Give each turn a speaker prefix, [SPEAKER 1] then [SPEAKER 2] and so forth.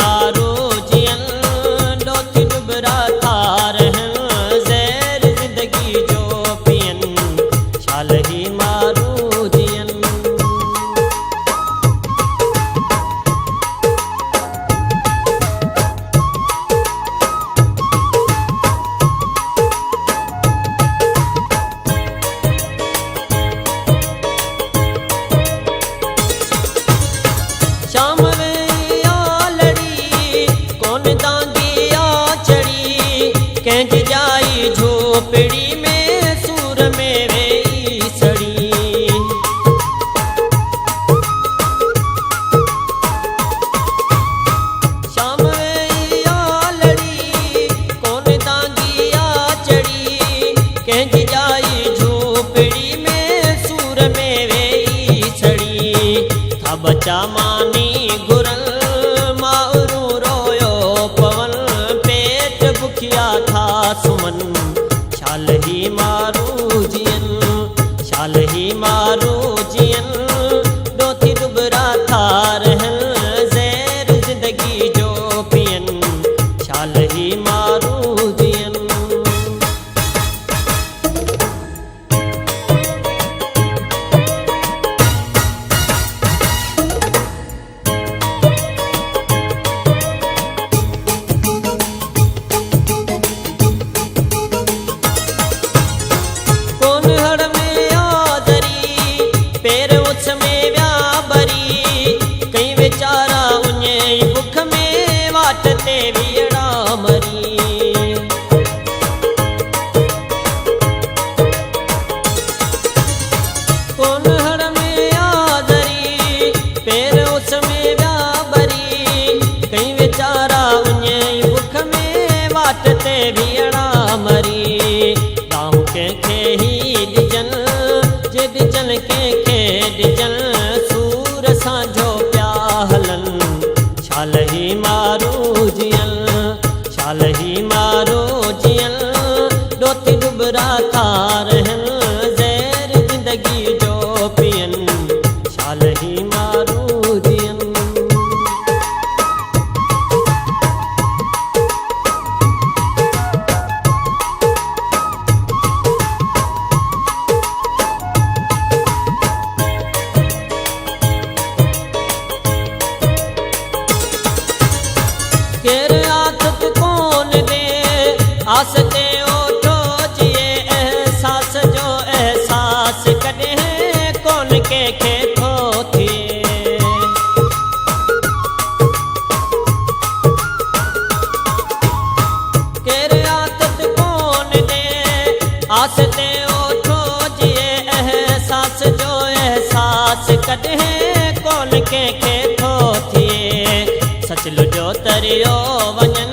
[SPEAKER 1] मारो जियन डोथी डुबरा थार हैं ज़हर जिंदगी जो पियन छाल ही मारो जियन। शाम वे आलड़ी कौन दांगी आ चढ़ी कंज जाई झोपड़ी में सूर में वे सड़ी। शाम वे आलड़ी कौन दांगी आ चढ़ी कंज जाई झोपड़ी में सूर में वे सड़ी। था बचा मानी गुरल मारू रोयो पवन पेट भुखिया था सुमन छाल ही मारू जियन छाल ही मारू जियन डोथी डुबरा थार हैं ज़हर जिंदगी जो पियन छाल ही मारू जियन। कौन हड़ में आदरी पैर उछ में व्याबरी कई बेचारा उन्हे भुख में वाटते वीड़ा मरी। कौन हड़ में आदरी पैर उछ में व्याबरी कई बेचारा उन्हे भुख में वाटते वीड़ा मरी। गाँव के ही डिजन जे डिजन के डिजन सूर साझो प्या हलन छाल ही मारो जियन छाल ही मारो जियन डोथी डुबरा थार हैं ज़हर जिंदगी जो पियन छाल ही मारो जियन। केर आदत कौन दे आसते ओठो जिए एहसास जो एहसास कदे कौन के थो थिए। केर आदत कौन दे आसते ओठो जिए एहसास जो एहसास कदे कौन के थो थिए। सचलो जो तरियो वञन